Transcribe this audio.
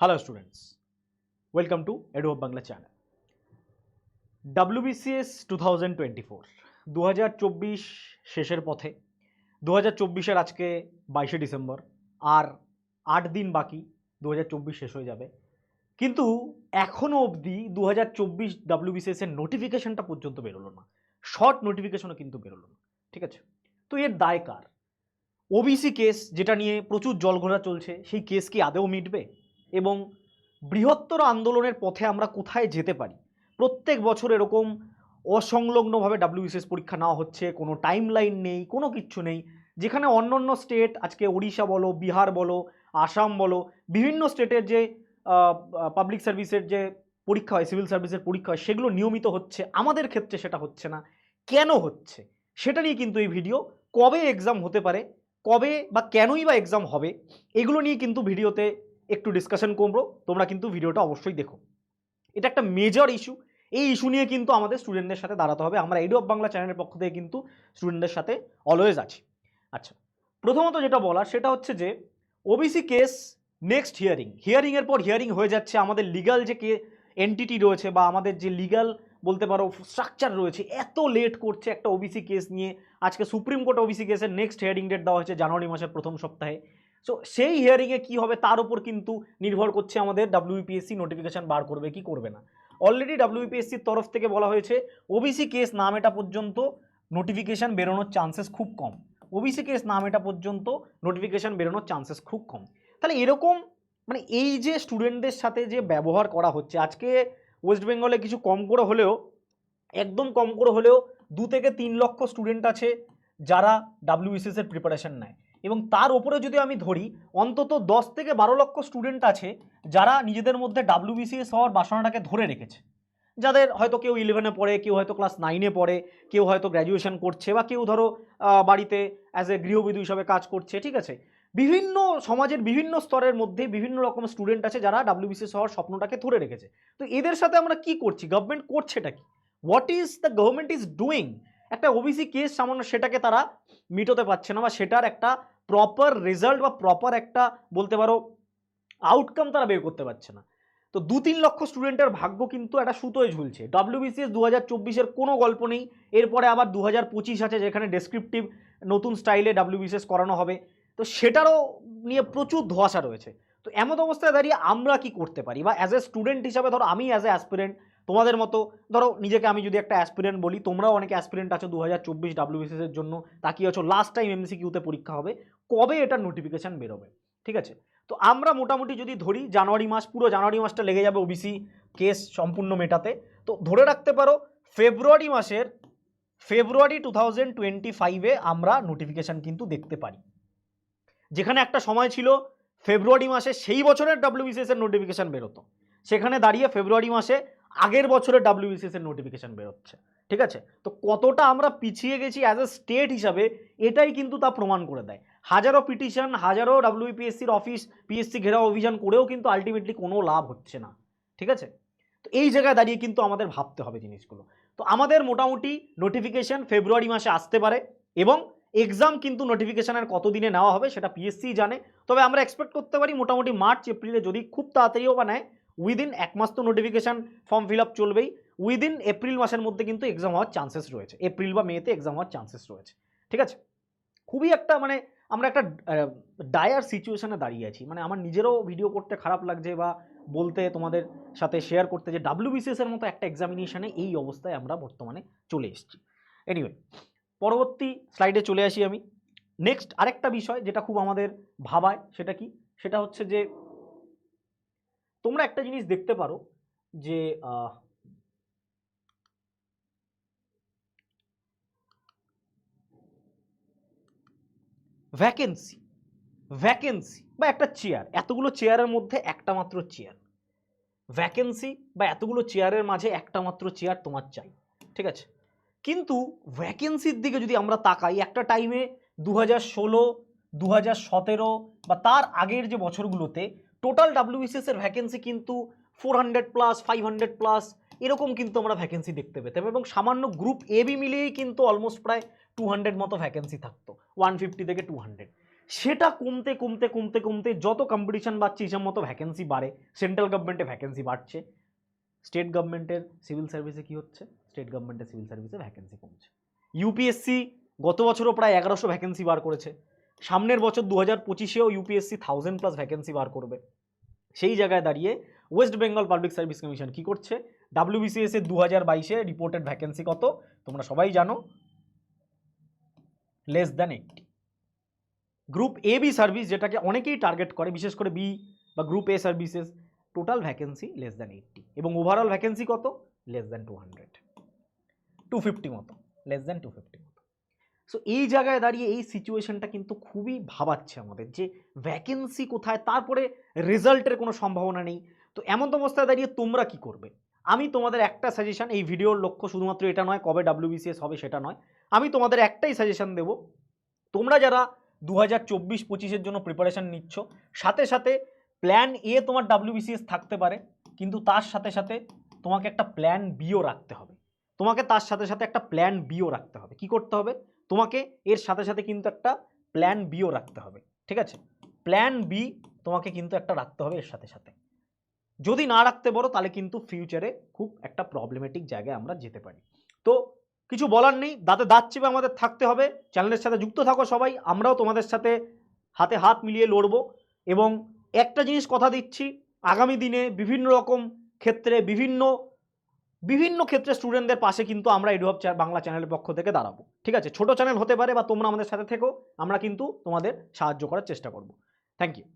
Hello students, welcome to EduHub Bangla channel. WBCS 2024 2024 শেষের পথে 2024 আজকে 22শে ডিসেম্বর আর 8 দিন বাকি 2024 শেষ হয়ে যাবে। কিন্তু এখনো অবধি 2024 WBCS এর নোটিফিকেশনটা পর্যন্ত বেরোলো না, শর্ট নোটিফিকেশনও কিন্তু বেরোলো না। ঠিক আছে, তো এর দায় কার? ওবিসি কেস যেটা নিয়ে প্রচুর জলঘোলা চলছে, সেই কেস কি আদৌ মিটবে? এবং বৃহত্তর আন্দোলনের পথে আমরা কোথায় যেতে পারি? প্রত্যেক বছর এরকম অসংলগ্নভাবে WBCS পরীক্ষা নেওয়া হচ্ছে, কোনো টাইম লাইন নেই, কোনো কিচ্ছু নেই। যেখানে অন্য স্টেট, আজকে ওড়িশা বলো, বিহার বলো, আসাম বলো, বিভিন্ন স্টেটের যে পাবলিক সার্ভিসের যে পরীক্ষা হয়, সিভিল সার্ভিসের পরীক্ষা হয়, সেগুলো নিয়মিত হচ্ছে, আমাদের ক্ষেত্রে সেটা হচ্ছে না। কেন হচ্ছে সেটা নিয়ে কিন্তু এই ভিডিও। কবে এক্সাম হতে পারে, কবে বা কেনই বা এক্সাম হবে, এগুলো নিয়ে কিন্তু ভিডিওতে একটু ডিসকাশন করবো। তোমরা কিন্তু ভিডিওটা অবশ্যই দেখো। এটা একটা মেজর ইস্যু। এই ইস্যু নিয়ে কিন্তু আমাদের স্টুডেন্টদের সাথে দাঁড়াতে হবে। আমরা EduHub বাংলা চ্যানেলের পক্ষ থেকে কিন্তু স্টুডেন্টদের সাথে অলওয়েজ আছি। আচ্ছা, প্রথমত যেটা বলার সেটা হচ্ছে যে ওবিসি কেস নেক্সট হিয়ারিংয়ের পর হিয়ারিং হয়ে যাচ্ছে। আমাদের লিগাল যে এন্টিটি রয়েছে বা আমাদের যে লিগাল বলতে পারো স্ট্রাকচার রয়েছে, এত লেট করছে একটা ওবিসি কেস নিয়ে। আজকে সুপ্রিম কোর্ট ওবিসি কেসের নেক্সট হিয়ারিং ডেট দেওয়া হয়েছে জানুয়ারি মাসের প্রথম সপ্তাহে। সো সেই হিয়ারিংয়ে কী হবে তার উপর কিন্তু নির্ভর করছে আমাদের WBPSC নোটিফিকেশান বার করবে কি করবে না। অলরেডি WBPSCর তরফ থেকে বলা হয়েছে ওবিসি কেস না মেটা পর্যন্ত নোটিফিকেশান বেরোনোর চান্সেস খুব কম। ওবিসি কেস না মেটা পর্যন্ত নোটিফিকেশান বেরোনোর চান্সেস খুব কম। তাহলে এরকম মানে এই যে স্টুডেন্টদের সাথে যে ব্যবহার করা হচ্ছে, আজকে ওয়েস্ট বেঙ্গলে কিছু কম করে হলেও, একদম কম করে হলেও 2 থেকে 3 লক্ষ স্টুডেন্ট আছে যারা WBCS এর প্রিপারেশন নেয়। এবং তার উপরে যদি আমি ধরি অন্তত 10 থেকে 12 লক্ষ স্টুডেন্ট আছে যারা নিজেদের মধ্যে WBCS হওয়ার বাসনাটাকে ধরে রেখেছে। যাদের হয়তো কেউ 11-এ পড়ে, কেউ হয়তো ক্লাস 9-এ পড়ে, কেউ হয়তো গ্র্যাজুয়েশন করছে, বা কেউ ধরো বাড়িতে অ্যাজ এ গৃহবধূ হিসাবে কাজ করছে। ঠিক আছে, বিভিন্ন সমাজের বিভিন্ন স্তরের মধ্যে বিভিন্ন রকম স্টুডেন্ট আছে যারা WBCS হওয়ার স্বপ্নটাকে ধরে রেখেছে। তো এদের সাথে আমরা কি করছি? গভর্নমেন্ট করছেটা কি? What is the government is doing? একটা ওবিসি কেস সামান্য সেটাকে তারা মিটোতে পারছে না, বা সেটার একটা প্রপার রেজাল্ট বা প্রপার একটা বলতে পারো আউটকাম তারা বের করতে পারছে না। তো 2-3 লক্ষ স্টুডেন্টের ভাগ্য কিন্তু একটা সুতোয় ঝুলছে। WBCS 2024-এর কোনো গল্প নেই। এরপরে আবার 2025 আছে, যেখানে ডেসক্রিপটিভ নতুন স্টাইলে WBCS করানো হবে। তো সেটারও নিয়ে প্রচুর ধোঁয়াশা রয়েছে। তো এমন অবস্থায় দাঁড়িয়ে আমরা কি করতে পারি? বা অ্যাজ এ স্টুডেন্ট হিসাবে ধরো আমি অ্যাজ এ অ্যাসপিরেন্ট, তোমাদের মতো ধরো নিজেকে আমি যদি একটা অ্যাসপিরেন্ট বলি, তোমরাও অনেকে অ্যাসপিরেন্ট আছো 2024 WBCS এর জন্য তাকিয়ে আছো। লাস্ট টাইম MCQতে পরীক্ষা হবে, কবে এটার নোটিফিকেশান বেরোবে? ঠিক আছে, তো আমরা মোটামুটি যদি ধরি জানুয়ারি মাস, পুরো জানুয়ারি মাসটা লেগে যাবে ওবিসি কেস সম্পূর্ণ মেটাতে। তো ধরে রাখতে পারো ফেব্রুয়ারি 2025-এ আমরা নোটিফিকেশান কিন্তু দেখতে পারি। যেখানে একটা সময় ছিল ফেব্রুয়ারি মাসে সেই বছরের WBCS এর নোটিফিকেশান বেরোতো, সেখানে দাঁড়িয়ে ফেব্রুয়ারি মাসে আগের বছরের WBCS এর নোটিফিকেশান বেরোচ্ছে। ঠিক আছে, তো কতটা আমরা পিছিয়ে গেছি অ্যাজ এ স্টেট হিসাবে, এটাই কিন্তু তা প্রমাণ করে দেয়। হাজারো পিটিশন, হাজারো WBPSCর অফিস PSC ঘেরাও অভিযান করেও কিন্তু আলটিমেটলি কোনো লাভ হচ্ছে না। ঠিক আছে, তো এই জায়গায় দাঁড়িয়ে কিন্তু আমাদের ভাবতে হবে জিনিসগুলো। তো আমাদের মোটামুটি নোটিফিকেশান ফেব্রুয়ারি মাসে আসতে পারে, এবং এক্সাম কিন্তু নোটিফিকেশানের কতদিনে নেওয়া হবে সেটা PSC জানে। তবে আমরা এক্সপেক্ট করতে পারি মোটামুটি মার্চ এপ্রিলে, যদি খুব তাড়াতাড়িও বা নেয়, উইদিন 1 মাস তো নোটিফিকেশান ফর্ম ফিল আপ চলবেই, উইদিন এপ্রিল মাসের মধ্যে কিন্তু এক্সাম হওয়ার চান্সেস রয়েছে। এপ্রিল বা মেতে এক্সাম হওয়ার চান্সেস রয়েছে। ঠিক আছে, খুবই একটা মানে আমরা একটা ডায়ার সিচুয়েশনে দাঁড়িয়ে আছি। মানে আমার নিজেরও ভিডিও করতে খারাপ লাগছে, বা বলতে তোমাদের সাথে শেয়ার করতে, যে WBCS এর মতো একটা এক্সামিনেশনে এই অবস্থায় আমরা বর্তমানে চলে এসেছি। এনিওয়ে, পরবর্তী স্লাইডে চলে আসি আমি। নেক্সট আরেকটা বিষয় যেটা খুব আমাদের ভাবায়, সেটা কি? সেটা হচ্ছে যে তোমরা একটা জিনিস দেখতে পারো যে ভ্যাকেন্সি বা একটা চেয়ার, এতগুলো চেয়ারের মধ্যে একটা মাত্র চেয়ার, ভ্যাকেন্সি বা এতগুলো চেয়ারের মাঝে একটা মাত্র চেয়ার তোমার চাই। ঠিক আছে, কিন্তু ভ্যাকেন্সির দিকে যদি আমরা তাকাই, একটা টাইমে 2016, 2017 বা তার আগের যে বছরগুলোতে টোটাল WBCS এর ভ্যাকেন্সি কিন্তু 400+, 500+, এরকম কিন্তু আমরা ভ্যাকেন্সি দেখতে পেতাম। এবং সামান্য গ্রুপ AB মিলিয়েই কিন্তু অলমোস্ট প্রায় 200 মতো ভ্যাকেন্সি থাকতো, 150 থেকে 200। সেটা কমতে কমতে কমতে কমতে যত কম্পিটিশন বাড়ছে হিসাব মতো ভ্যাকেন্সি বাড়ে, সেন্ট্রাল গভর্নমেন্টে ভ্যাকেন্সি বাড়ছে, স্টেট গভর্নমেন্টের সিভিল সার্ভিসে কি হচ্ছে, স্টেট গভর্নমেন্টের সিভিল সার্ভিসে ভ্যাকেন্সি কমছে। ইউপিএসসি গত বছরও প্রায় 1100 ভ্যাকেন্সি বার করেছে, সামনের বছর 2025-এও ইউপিএসসি 1000+ ভ্যাকেন্সি বার করবে। সেই জায়গায় দাঁড়িয়ে West Bengal public service commission কি করছে, ডাব্লিউবিসিএস এর 2022-এ রিপোর্টেড ভ্যাকেন্সি কত তোমরা সবাই জানো, less than 80। Group A B service যেটাকে অনেকেই টার্গেট করে, বিশেষ করে বি বা group A services, total vacancy less than 80 এবং ওভারঅল ভ্যাকেন্সি কত, লেস দ্যান 250 মতো, লেস দ্যান 250 মতো। সো এই জায়গায় দাঁড়িয়ে এই সিচুয়েশনটা কিন্তু খুবই ভাবাচ্ছে আমাদের যে ভ্যাকেন্সি কোথায়, তারপরে রেজাল্টের কোনো সম্ভাবনা নেই। তো এমন অবস্থায় দাঁড়িয়ে তোমরা কি করবে? আমি তোমাদের একটা সাজেশন, এই ভিডিওর লক্ষ্য শুধুমাত্র এটা নয় কবে ডাব্লিউবিসিএস হবে সেটা নয়, আমি তোমাদের একটাই সাজেশন দেব, তোমরা যারা 2024-25-এর জন্য প্রিপারেশন নিচ্ছ, সাথে সাথে প্ল্যান এ তোমার ডাব্লিউবিসিএস থাকতে পারে, কিন্তু তার সাথে সাথে তোমাকে একটা প্ল্যান বিও রাখতে হবে, তোমাকে তার সাথে সাথে একটা প্ল্যান বিও রাখতে হবে। কি করতে হবে? তোমাকে এর সাথে সাথে কিন্তু একটা প্ল্যান বিও রাখতে হবে, ঠিক আছে? প্ল্যান বি তোমাকে কিন্তু একটা রাখতে হবে এর সাথে সাথে। যদি না রাখতে পারো তাহলে কিন্তু ফিউচারে খুব একটা প্রবলেমেটিক জায়গায় আমরা যেতে পারি। তো কিছু বলার নেই, দাঁতে দাঁত চেপে আমাদের থাকতে হবে। চ্যানেলের সাথে যুক্ত থাকো সবাই, আমরাও তোমাদের সাথে হাতে হাত মিলিয়ে লড়বো। এবং একটা জিনিস কথা দিচ্ছি, আগামী দিনে বিভিন্ন রকম ক্ষেত্রে বিভিন্ন ক্ষেত্রে স্টুডেন্টদের পাশে কিন্তু আমরা এডুহাব বাংলা চ্যানেলের পক্ষ থেকে দাঁড়াবো, ঠিক আছে? ছোট চ্যানেল হতে পারে বা তোমরা আমাদের সাথে থেকো, আমরা কিন্তু তোমাদের সাহায্য করার চেষ্টা করব। Thank you.